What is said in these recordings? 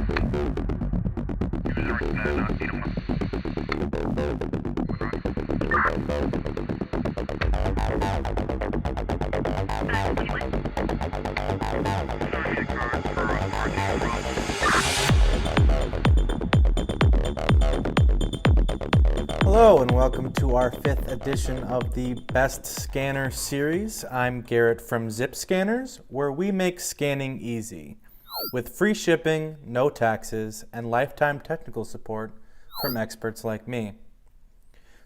Hello and welcome to our 5th edition of the Best Scanner series. I'm Garrett from Zip Scanners, where we make scanning easy, with free shipping, no taxes, and lifetime technical support from experts like me.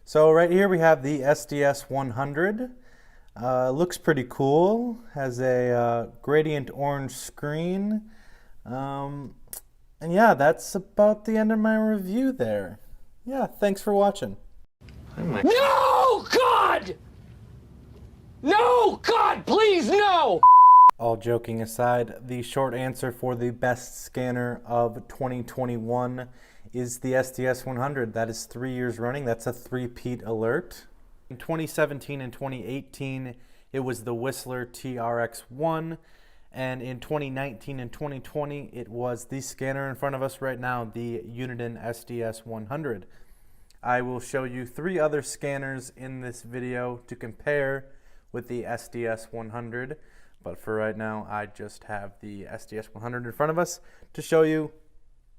So right here we have the SDS100. Looks pretty cool, has a gradient orange screen, and yeah, that's about the end of my review there. Yeah, thanks for watching. No, God! No, God, please, no! All joking aside, the short answer for the best scanner of 2021 is the SDS100. That is 3 years running. That's a three-peat alert. In 2017 and 2018, it was the Whistler TRX-1. And in 2019 and 2020, it was the scanner in front of us right now, the Uniden SDS100. I will show you 3 other scanners in this video to compare with the SDS100. But for right now, I just have the SDS100 in front of us to show you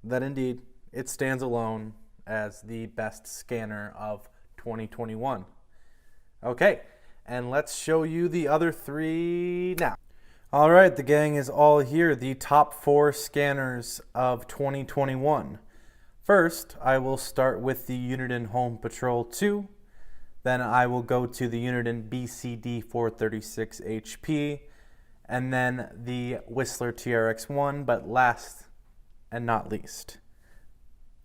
that indeed it stands alone as the best scanner of 2021. Okay, and let's show you the other 3 now. All right, the gang is all here, the top 4 scanners of 2021. First, I will start with the Uniden HomePatrol-2. Then I will go to the Uniden BCD436HP, and then the Whistler TRX-1, but last and not least,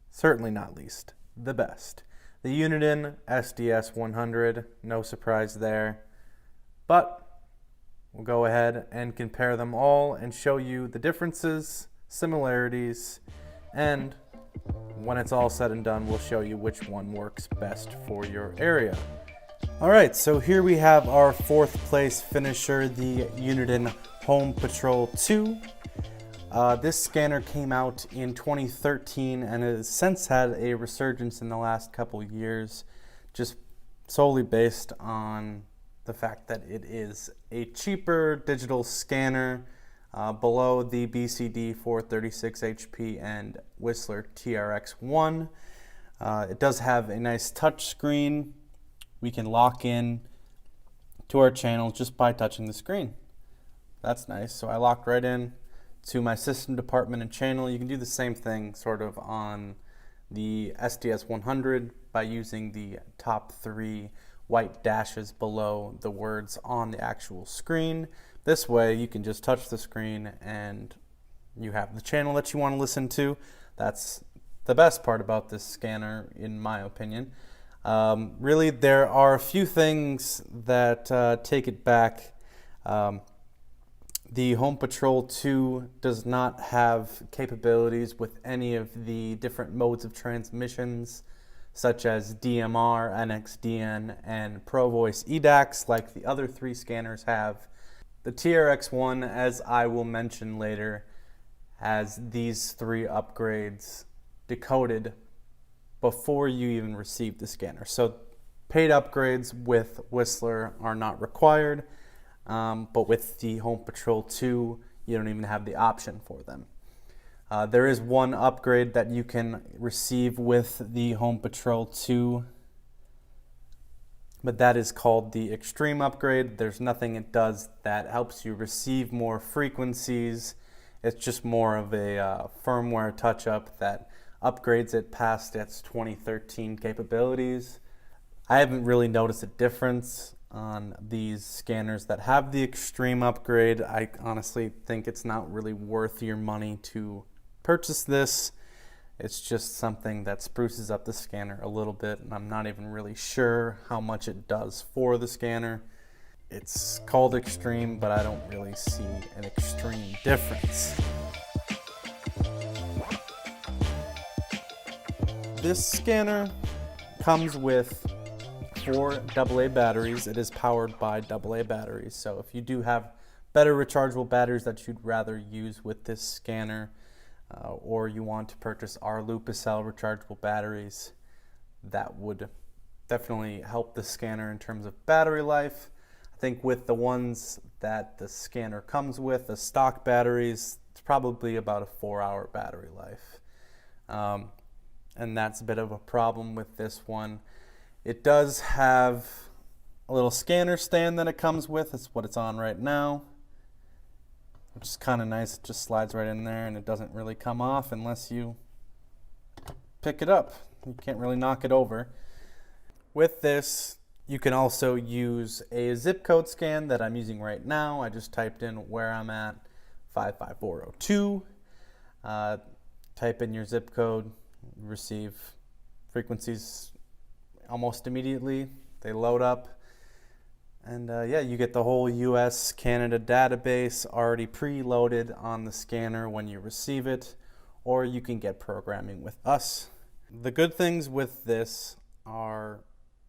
certainly not least, the best, the Uniden SDS100. No surprise there, but we'll go ahead and compare them all and show you the differences, similarities, and when it's all said and done, we'll show you which one works best for your area. All right, so here we have our 4th place finisher, the Uniden HomePatrol-2. This scanner came out in 2013 and has since had a resurgence in the last couple years, just solely based on the fact that it is a cheaper digital scanner below the BCD436HP and Whistler TRX-1. It does have a nice touch screen. We can lock in to our channel just by touching the screen. That's nice. So I locked right in to my system department and channel. You can do the same thing sort of on the SDS100 by using the top 3 white dashes below the words on the actual screen. This way you can just touch the screen and you have the channel that you want to listen to. That's the best part about this scanner, in my opinion. Really, there are a few things that take it back. The HomePatrol-2 does not have capabilities with any of the different modes of transmissions, such as DMR, NXDN, and ProVoice EDAX, like the other 3 scanners have. The TRX-1, as I will mention later, has these 3 upgrades decoded before you even receive the scanner. So paid upgrades with Whistler are not required, but with the HomePatrol-2, you don't even have the option for them. There is one upgrade that you can receive with the HomePatrol-2, but that is called the Extreme upgrade. There's nothing it does that helps you receive more frequencies. It's just more of a firmware touch-up that upgrades it past its 2013 capabilities. I haven't really noticed a difference on these scanners that have the Extreme upgrade. I honestly think it's not really worth your money to purchase this. It's just something that spruces up the scanner a little bit, and I'm not even really sure how much it does for the scanner. It's called Extreme, but I don't really see an extreme difference. This scanner comes with 4 AA batteries. It is powered by AA batteries, so if you do have better rechargeable batteries that you'd rather use with this scanner, or you want to purchase our Lupacell rechargeable batteries, that would definitely help the scanner in terms of battery life. I think with the ones that the scanner comes with, the stock batteries, it's probably about a 4-hour battery life. And that's a bit of a problem with this one. It does have a little scanner stand that it comes with. It's what it's on right now, which is kind of nice. It just slides right in there and it doesn't really come off unless you pick it up. You can't really knock it over. With this, you can also use a zip code scan that I'm using right now. I just typed in where I'm at, 55402. Type in your zip code, receive frequencies almost immediately. They load up. And yeah, you get the whole US Canada database already preloaded on the scanner when you receive it, or you can get programming with us. The good things with this are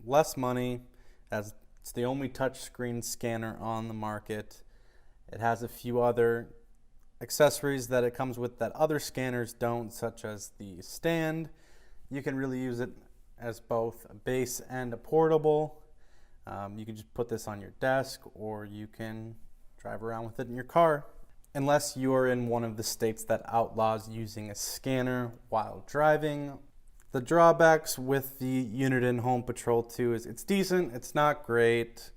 less money, as it's the only touchscreen scanner on the market. It has a few other accessories that it comes with that other scanners don't, such as the stand. You can really use it as both a base and a portable. You can just put this on your desk, or you can drive around with it in your car. Unless you are in one of the states that outlaws using a scanner while driving. The drawbacks with the Uniden HomePatrol-2 is it's decent, it's not great,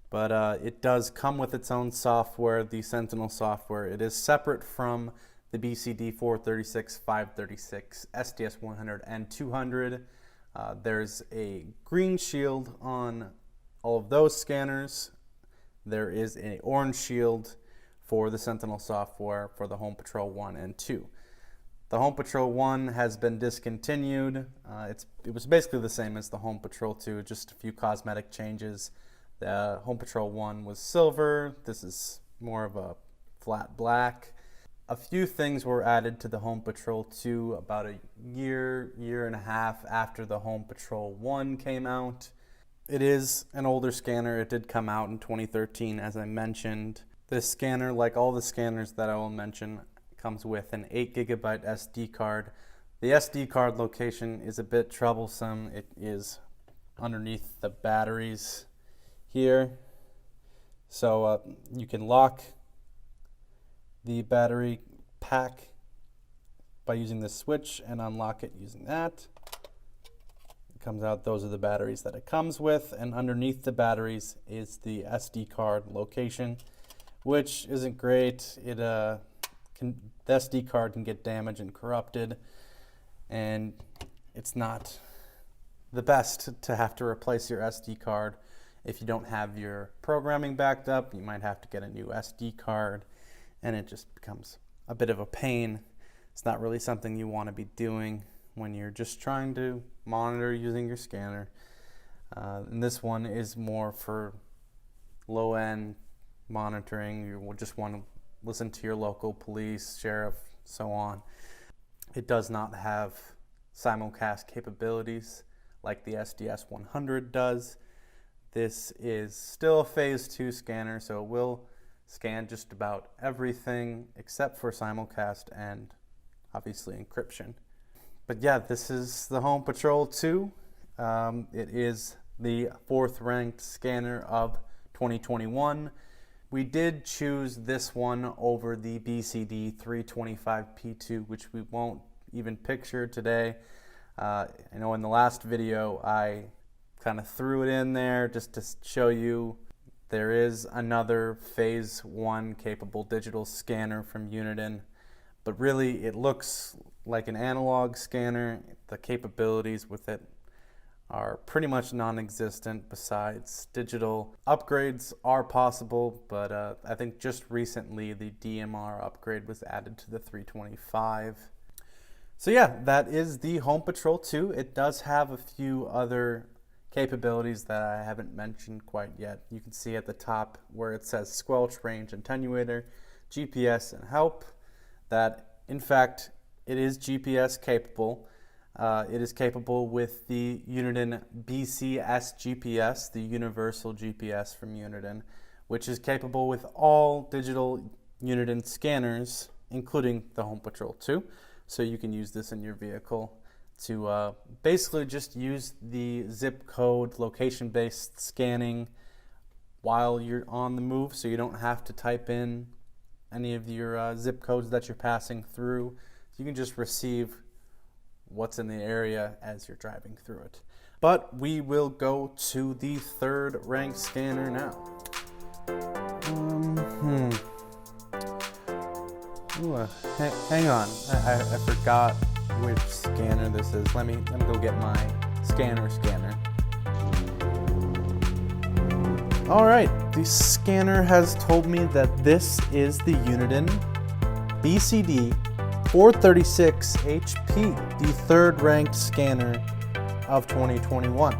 but it does come with its own software, the Sentinel software. It is separate from the BCD436, 536, SDS100, and 200. There's a green shield on all of those scanners. There is an orange shield for the Sentinel software for the HomePatrol-1 and 2. The HomePatrol-1 has been discontinued. It was basically the same as the HomePatrol-2, just a few cosmetic changes. The HomePatrol-1 was silver. This is more of a flat black. A few things were added to the HomePatrol-2 about a year and a half after the HomePatrol-1 came out. It is an older scanner. It did come out in 2013, as I mentioned. This scanner, like all the scanners that I will mention, comes with an 8GB SD card. The SD card location is a bit troublesome. It is underneath the batteries here. So you can lock the battery pack by using this switch and unlock it using that. It comes out, those are the batteries that it comes with, and underneath the batteries is the SD card location, which isn't great. The SD card can get damaged and corrupted, and it's not the best to have to replace your SD card. If you don't have your programming backed up, you might have to get a new SD card, and it just becomes a bit of a pain. It's not really something you want to be doing when you're just trying to monitor using your scanner. And this one is more for low-end monitoring. You will just want to listen to your local police, sheriff, so on. It does not have simulcast capabilities like the SDS100 does. This is still a phase 2 scanner, so it will scan just about everything except for simulcast and obviously encryption. But yeah, this is the HomePatrol-2. It is the 4th ranked scanner of 2021. We did choose this one over the BCD436HP, which we won't even picture today. I know in the last video I kind of threw it in there just to show you there is another phase 1 capable digital scanner from Uniden, but really it looks like an analog scanner. The capabilities with it are pretty much non-existent. Besides, digital upgrades are possible, but I think just recently the DMR upgrade was added to the 325. So yeah, that is the HomePatrol-2. It does have a few other capabilities that I haven't mentioned quite yet. You can see at the top where it says squelch, range, attenuator, GPS, and help, that in fact it is GPS capable. It is capable with the Uniden BCS GPS, the universal GPS from Uniden, which is capable with all digital Uniden scanners, including the HomePatrol-2. So you can use this in your vehicle to basically just use the zip code location-based scanning while you're on the move, so you don't have to type in any of your zip codes that you're passing through. You can just receive what's in the area as you're driving through it. But we will go to the third ranked scanner now. Hang on, I forgot which scanner this is. Let me go get my scanner. All right, the scanner has told me that this is the Uniden BCD436HP, the third ranked scanner of 2021.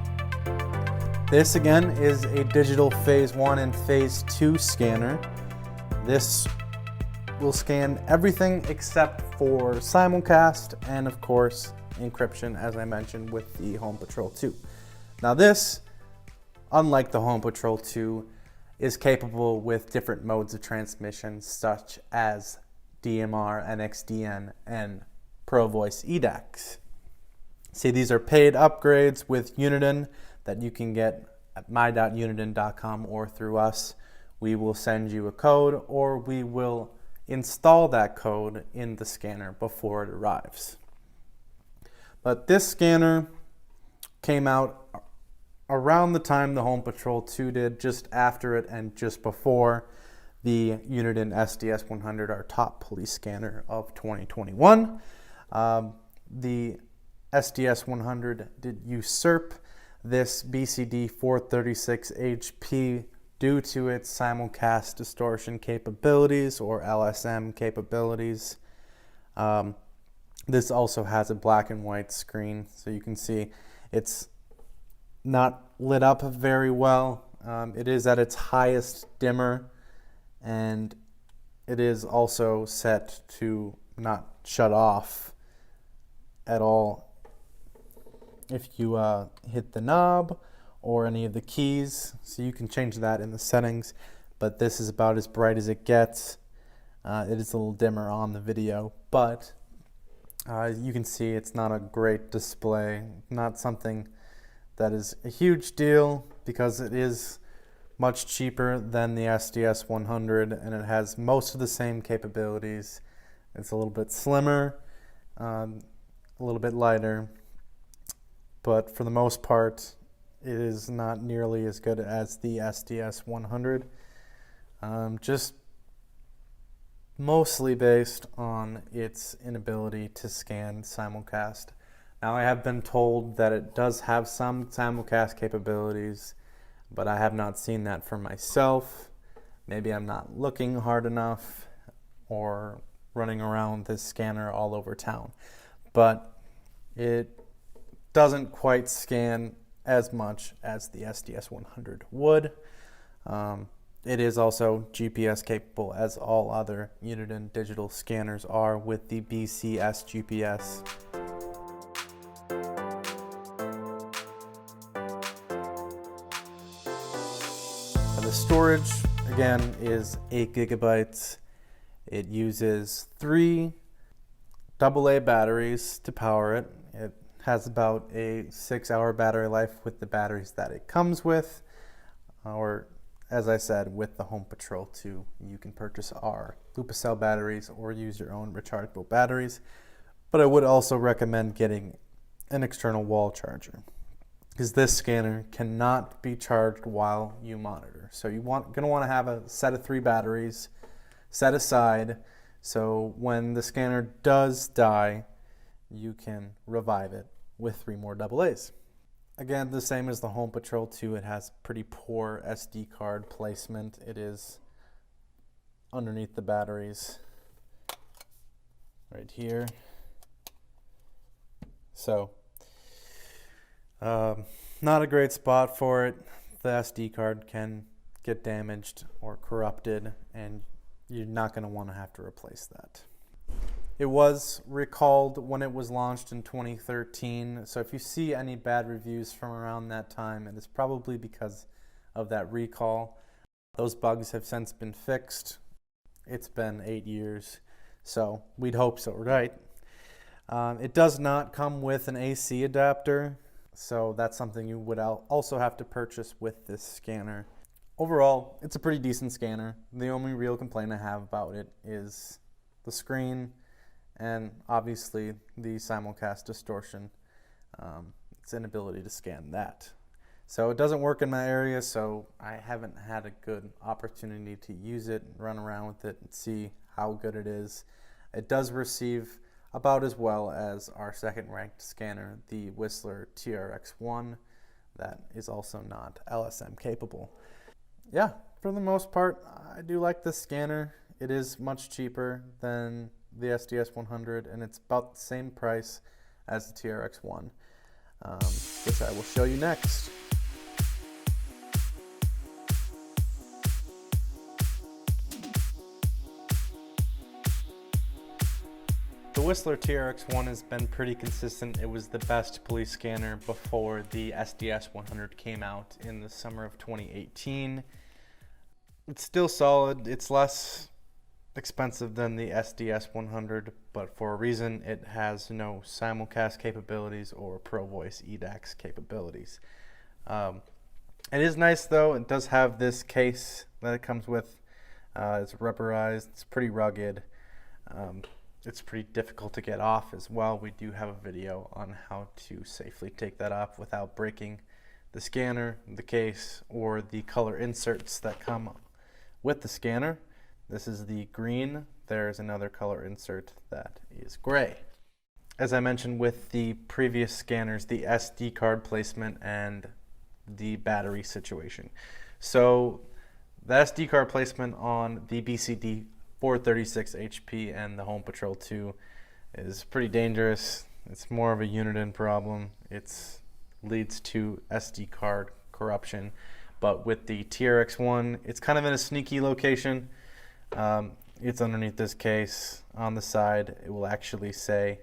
This again is a digital phase 1 and phase 2 scanner. This will scan everything except for simulcast and of course encryption, as I mentioned with the HomePatrol-2. Now this, unlike the HomePatrol-2, is capable with different modes of transmission such as DMR, NXDN, and ProVoice eDACs. See, these are paid upgrades with Uniden that you can get at my.uniden.com or through us. We will send you a code, or we will install that code in the scanner before it arrives. But this scanner came out around the time the HomePatrol-2 did, just after it and just before the Uniden SDS100, our top police scanner of 2021. The SDS100 did usurp this BCD436HP due to its simulcast distortion capabilities, or LSM capabilities. This also has a black and white screen, so you can see it's not lit up very well. It is at its highest dimmer, and it is also set to not shut off at all if you hit the knob or any of the keys, so you can change that in the settings, but this is about as bright as it gets. It is a little dimmer on the video, but you can see it's not a great display, not something that is a huge deal because it is much cheaper than the SDS100 and it has most of the same capabilities. It's a little bit slimmer, a little bit lighter, but for the most part it is not nearly as good as the SDS100, just mostly based on its inability to scan simulcast. Now, I have been told that it does have some simulcast capabilities, but I have not seen that for myself. Maybe I'm not looking hard enough or running around this scanner all over town, but it doesn't quite scan as much as the SDS100 would. It is also GPS capable, as all other Uniden digital scanners are with the BCS GPS. The storage, again, is 8 gigabytes. It uses 3 AA batteries to power it. It has about a 6-hour battery life with the batteries that it comes with, or as I said, with the HomePatrol-2, you can purchase our Lupacell batteries or use your own rechargeable batteries. But I would also recommend getting an external wall charger, because this scanner cannot be charged while you monitor. So you're going to want to have a set of 3 batteries set aside, so when the scanner does die, you can revive it with 3 more AA's. Again, the same as the HomePatrol-2, it has pretty poor SD card placement. It is underneath the batteries, right here. So, not a great spot for it. The SD card can get damaged or corrupted, and you're not going to want to have to replace that. It was recalled when it was launched in 2013, so if you see any bad reviews from around that time, it is probably because of that recall. Those bugs have since been fixed. It's been 8 years, so we'd hope so, right? It does not come with an AC adapter, so that's something you would also have to purchase with this scanner. Overall, it's a pretty decent scanner. The only real complaint I have about it is the screen and obviously the simulcast distortion. Its inability to scan that. So it doesn't work in my area, so I haven't had a good opportunity to use it, run around with it, and see how good it is. It does receive about as well as our second ranked scanner, the Whistler TRX-1, that is also not LSM capable. Yeah, for the most part, I do like this scanner. It is much cheaper than the SDS100, and it's about the same price as the TRX-1, which I will show you next. The Whistler TRX-1 has been pretty consistent. It was the best police scanner before the SDS100 came out in the summer of 2018. It's still solid. It's less expensive than the SDS100, but for a reason. It has no simulcast capabilities or Pro Voice EDAX capabilities. It is nice though. It does have this case that it comes with. It's rubberized. It's pretty rugged. It's pretty difficult to get off as well. We do have a video on how to safely take that off without breaking the scanner, the case, or the color inserts that come with the scanner. This is the green. There's another color insert that is gray. As I mentioned with the previous scanners, the SD card placement and the battery situation. So the SD card placement on the BCD436HP and the HomePatrol-2 is pretty dangerous. It's more of a Uniden problem. It leads to SD card corruption. But with the TRX-1, it's kind of in a sneaky location. It's underneath this case. On the side, it will actually say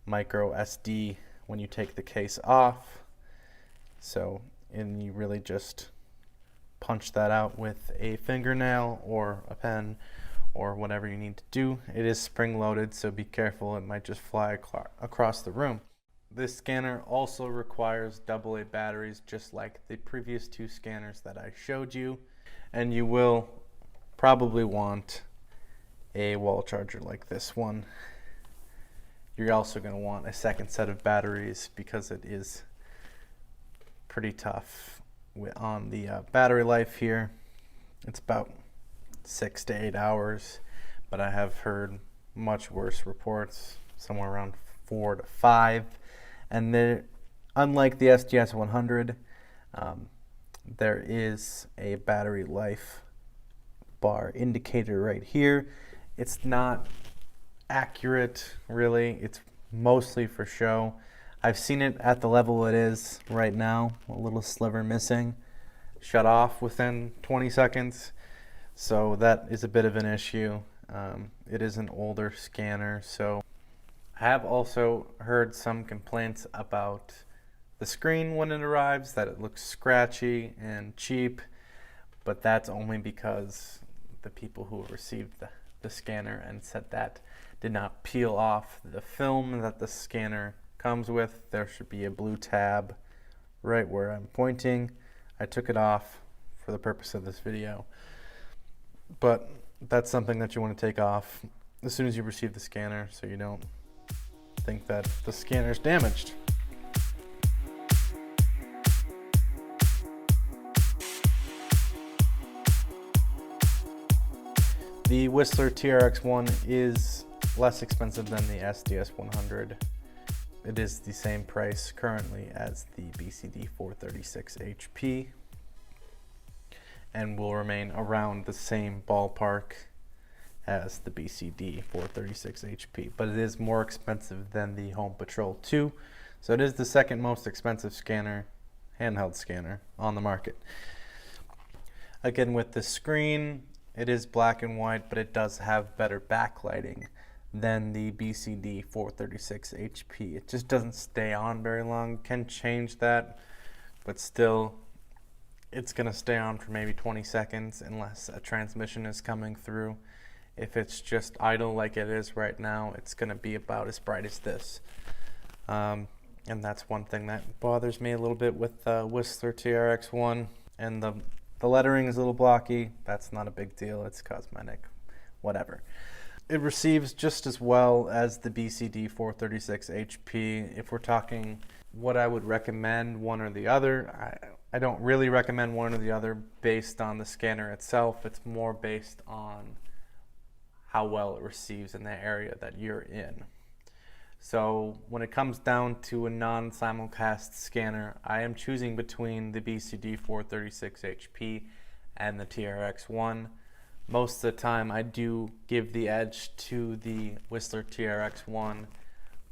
micro SD when you take the case off. And you really just punch that out with a fingernail or a pen or whatever you need to do. It is spring loaded, so be careful. It might just fly across the room. This scanner also requires AA batteries, just like the previous two scanners that I showed you. And you will probably want a wall charger like this one. You're also going to want a second set of batteries because it is pretty tough on the battery life here. It's about 6 to 8 hours, but I have heard much worse reports, somewhere around 4 to 5. And unlike the SDS100, there is a battery life bar indicator right here. It's not accurate, really. It's mostly for show. I've seen it at the level it is right now, a little sliver missing, shut off within 20 seconds. So that is a bit of an issue. It is an older scanner, so I have also heard some complaints about the screen when it arrives, that it looks scratchy and cheap, but that's only because the people who received the scanner and said that did not peel off the film that the scanner comes with. There should be a blue tab right where I'm pointing. I took it off for the purpose of this video, but that's something that you want to take off as soon as you receive the scanner so you don't think that the scanner is damaged. The Whistler TRX-1 is less expensive than the SDS100. It is the same price currently as the BCD436HP and will remain around the same ballpark as the BCD436HP, but it is more expensive than the HomePatrol-2, so it is the second most expensive scanner, handheld scanner, on the market. Again, with the screen, it is black and white, but it does have better backlighting than the BCD436HP. It just doesn't stay on very long. Can change that, but still, it's going to stay on for maybe 20 seconds unless a transmission is coming through. If it's just idle like it is right now, it's going to be about as bright as this. And that's one thing that bothers me a little bit with Whistler TRX-1. And the lettering is a little blocky. That's not a big deal. It's cosmetic. Whatever. It receives just as well as the BCD436HP. If we're talking what I would recommend, one or the other, I don't really recommend one or the other based on the scanner itself. It's more based on how well it receives in the area that you're in. So when it comes down to a non-simulcast scanner, I am choosing between the BCD436HP and the TRX-1. Most of the time I do give the edge to the Whistler TRX-1,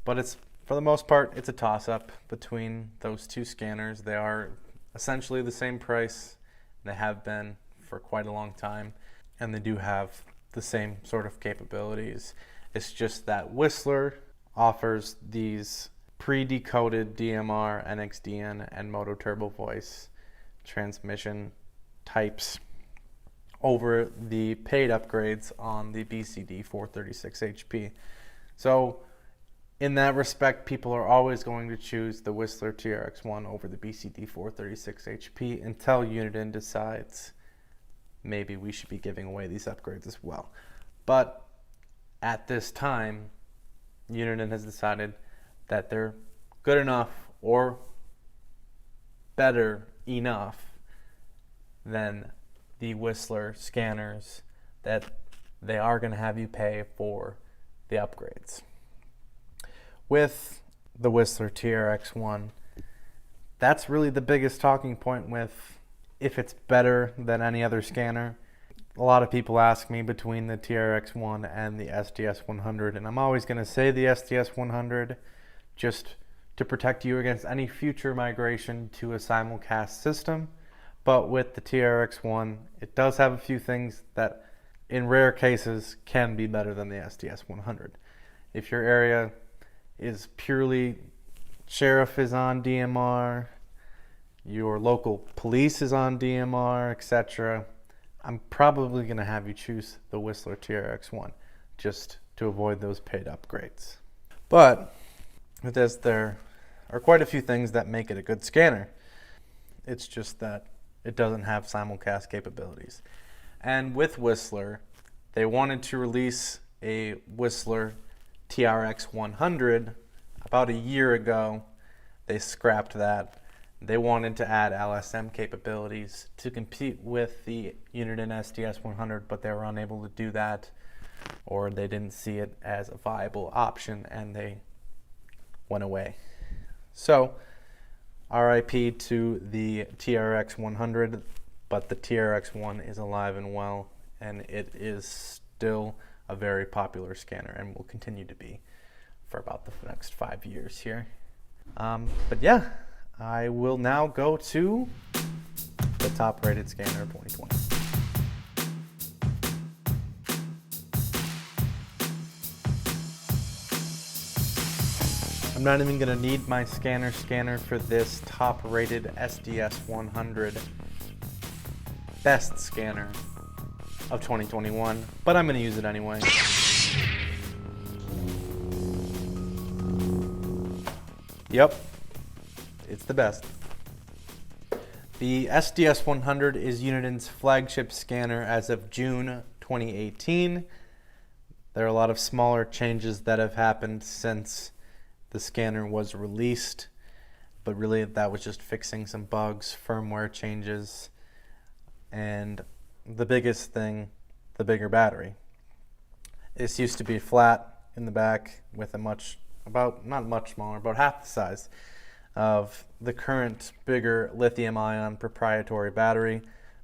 but it's, for the most part, it's a toss-up between those two scanners. They are essentially the same price. They have been for quite a long time, and they do have the same sort of capabilities. It's just that Whistler offers these pre-decoded DMR, NXDN, and Moto Turbo Voice transmission types over the paid upgrades on the BCD436HP. So in that respect, people are always going to choose the Whistler TRX-1 over the BCD436HP until Uniden decides maybe we should be giving away these upgrades as well. But at this time, Uniden has decided that they're good enough or better enough than the Whistler scanners that they are going to have you pay for the upgrades. With the Whistler TRX-1, that's really the biggest talking point with if it's better than any other scanner. A lot of people ask me between the TRX-1 and the SDS100, and I'm always going to say the SDS100 just to protect you against any future migration to a simulcast system. But with the TRX-1, it does have a few things that in rare cases can be better than the SDS100. If your area is purely sheriff is on DMR, your local police is on DMR, etc., I'm probably going to have you choose the Whistler TRX-1 just to avoid those paid upgrades. But with this, there are quite a few things that make it a good scanner. It's just that it doesn't have simulcast capabilities. And with Whistler, they wanted to release a Whistler TRX-100 about a year ago. They scrapped that. They wanted to add LSM capabilities to compete with the Uniden SDS100, but they were unable to do that, or they didn't see it as a viable option, and they went away. So, RIP to the TRX100, but the TRX1 is alive and well, and it is still a very popular scanner and will continue to be for about the next 5 years here. But yeah, I will now go to the top rated scanner of 2020. I'm not even going to need my scanner for this top rated SDS100 best scanner of 2021, but I'm going to use it anyway. Yep, it's the best. The SDS100 is Uniden's flagship scanner as of June 2018. There are a lot of smaller changes that have happened since the scanner was released, but really that was just fixing some bugs, firmware changes, and the biggest thing, the bigger battery. This used to be flat in the back with a not much smaller, about half the size of the current bigger lithium-ion proprietary battery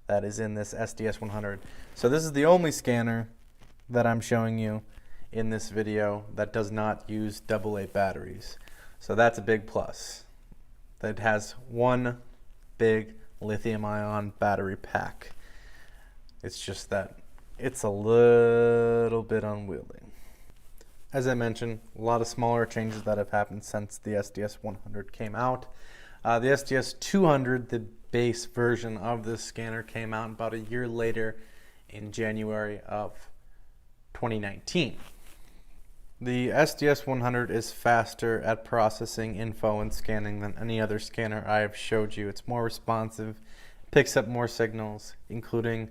that is in this SDS100. So this is the only scanner that I'm showing you in this video that does not use AA batteries. So that's a big plus. That has one big lithium-ion battery pack. It's just that it's a little bit unwieldy. As I mentioned, a lot of smaller changes that have happened since the SDS100 came out. The SDS200, the base version of this scanner, came out about a year later in January of 2019. The SDS100 is faster at processing info and scanning than any other scanner I have showed you. It's more responsive, picks up more signals, including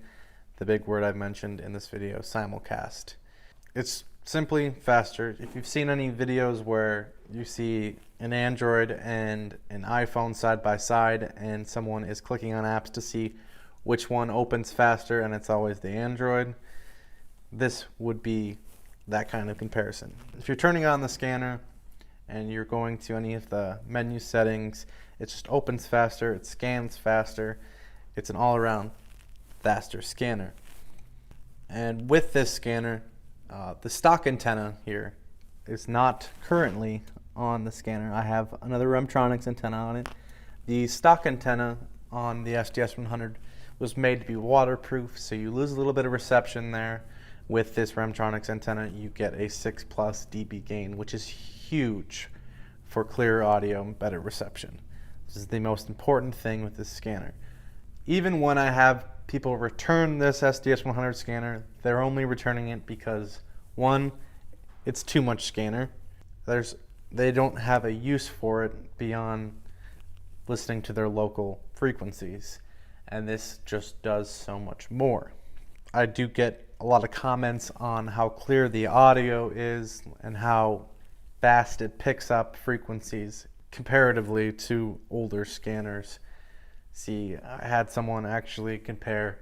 the big word I've mentioned in this video, simulcast. It's simply faster. If you've seen any videos where you see an Android and an iPhone side by side and someone is clicking on apps to see which one opens faster and it's always the Android, this would be that kind of comparison. If you're turning on the scanner and you're going to any of the menu settings, it just opens faster, it scans faster, it's an all-around faster scanner. And with this scanner, the stock antenna here is not currently on the scanner. I have another Remtronics antenna on it. The stock antenna on the SDS100 was made to be waterproof, so you lose a little bit of reception there. With this Remtronics antenna, you get a 6+ dB gain, which is huge for clearer audio and better reception. This is the most important thing with this scanner. Even when I have people return this SDS100 scanner, they're only returning it because, one, it's too much scanner. They don't have a use for it beyond listening to their local frequencies, and this just does so much more. I do get a lot of comments on how clear the audio is and how fast it picks up frequencies comparatively to older scanners. See, I had someone actually compare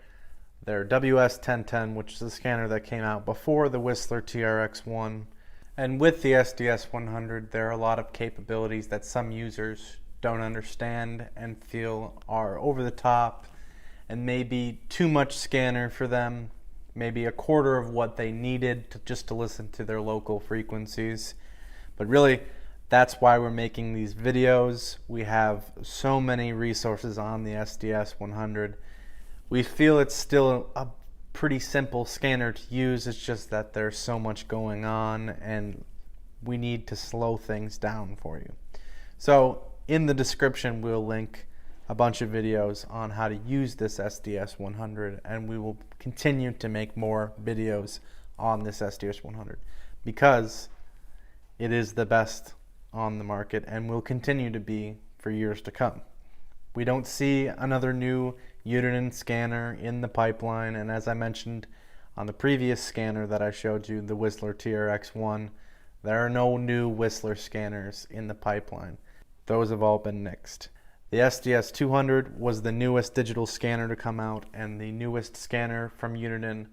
their WS1010, which is a scanner that came out before the Whistler TRX-1, and with the SDS100, there are a lot of capabilities that some users don't understand and feel are over the top and maybe too much scanner for them, maybe a quarter of what they needed just to listen to their local frequencies. But really, that's why we're making these videos. We have so many resources on the SDS100. We feel it's still a pretty simple scanner to use. It's just that there's so much going on and we need to slow things down for you. So in the description, we'll link a bunch of videos on how to use this SDS100, and we will continue to make more videos on this SDS100 because it is the best on the market and will continue to be for years to come. We don't see another new Uniden scanner in the pipeline, and as I mentioned on the previous scanner that I showed you, the Whistler TRX-1, there are no new Whistler scanners in the pipeline. Those have all been nixed. The SDS200 was the newest digital scanner to come out, and the newest scanner from Uniden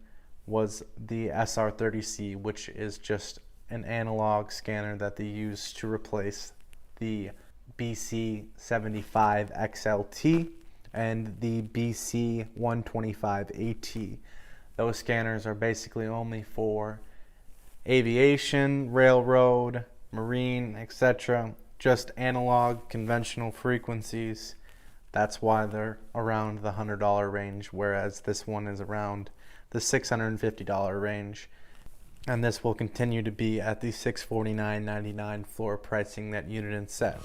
was the SR30C, which is just an analog scanner that they use to replace the BC75XLT and the BC125AT. Those scanners are basically only for aviation, railroad, marine, etc. Just analog, conventional frequencies. That's why they're around the $100 range, whereas this one is around the $650 range. And this will continue to be at the $649.99 floor pricing that Uniden set.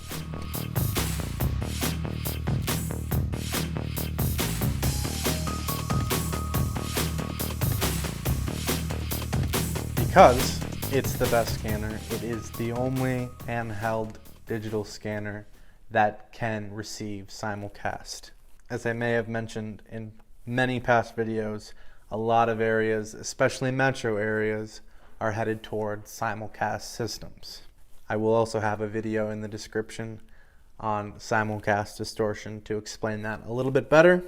Because it's the best scanner, it is the only handheld digital scanner that can receive simulcast. As I may have mentioned in many past videos, a lot of areas, especially metro areas, are headed towards simulcast systems. I will also have a video in the description on simulcast distortion to explain that a little bit better.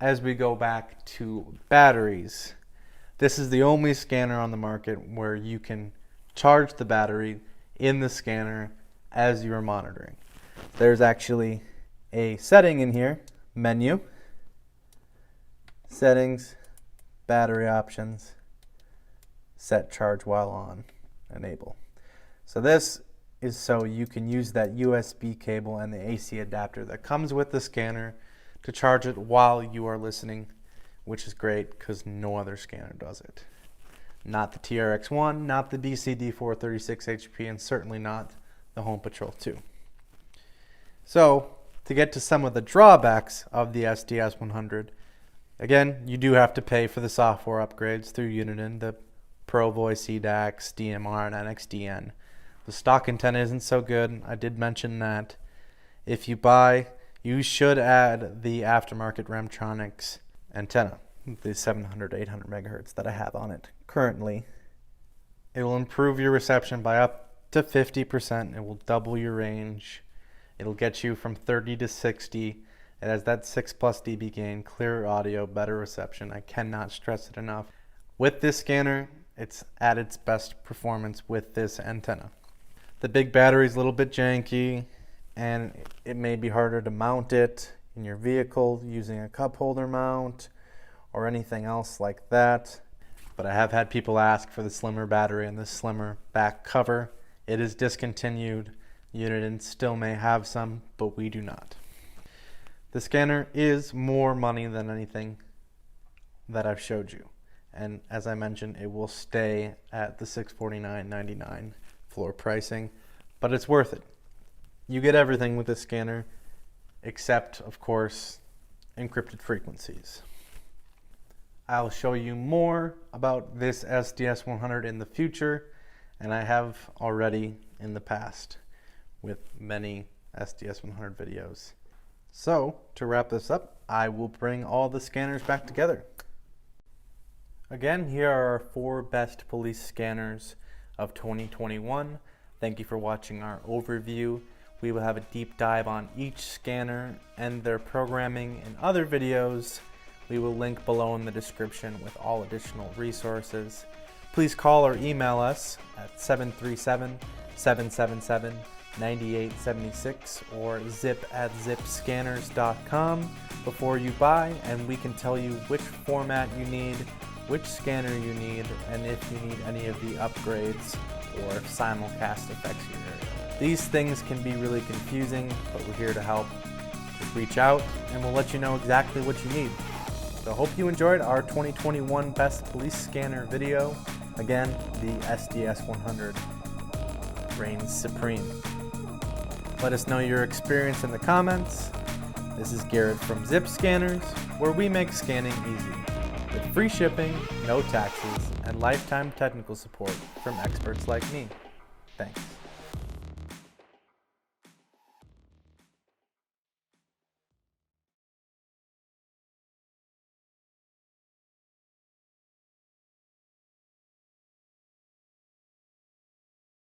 As we go back to batteries, this is the only scanner on the market where you can charge the battery in the scanner as you are monitoring. There's actually a setting in here, menu, settings, battery options, set charge while on, enable. So this is so you can use that USB cable and the AC adapter that comes with the scanner to charge it while you are listening, which is great because no other scanner does it. Not the TRX-1, not the BCD436HP, and certainly not the HomePatrol-2. So, to get to some of the drawbacks of the SDS100, again, you do have to pay for the software upgrades through Uniden. The Pro Voice EDAX, DMR, and NXDN. The stock antenna isn't so good. I did mention that. If you buy, you should add the aftermarket Remtronics antenna, the 700, 800 megahertz that I have on it currently. It will improve your reception by up to 50%. It will double your range. It'll get you from 30 to 60. It has that 6+ dB gain, clearer audio, better reception. I cannot stress it enough. With this scanner, it's at its best performance with this antenna. The big battery is a little bit janky, and it may be harder to mount it in your vehicle using a cup holder mount or anything else like that. But I have had people ask for the slimmer battery and the slimmer back cover. It is discontinued. Uniden still may have some, but we do not. The scanner is more money than anything that I've showed you. And as I mentioned, it will stay at the $649.99 floor pricing, but it's worth it. You get everything with this scanner, except, of course, encrypted frequencies. I'll show you more about this SDS100 in the future, and I have already in the past with many SDS100 videos. So, to wrap this up, I will bring all the scanners back together. Again, here are our 4 best police scanners of 2021. Thank you for watching our overview. We will have a deep dive on each scanner and their programming in other videos. We will link below in the description with all additional resources. Please call or email us at 737-777-9876 or zip@zipscanners.com before you buy, and we can tell you which format you need, which scanner you need, and if you need any of the upgrades or if simulcast affects your area. These things can be really confusing, but we're here to help. Just reach out and we'll let you know exactly what you need. So I hope you enjoyed our 2021 Best Police Scanner video. Again, the SDS100 reigns supreme. Let us know your experience in the comments. This is Garrett from Zip Scanners, where we make scanning easy, with free shipping, no taxes, and lifetime technical support from experts like me. Thanks.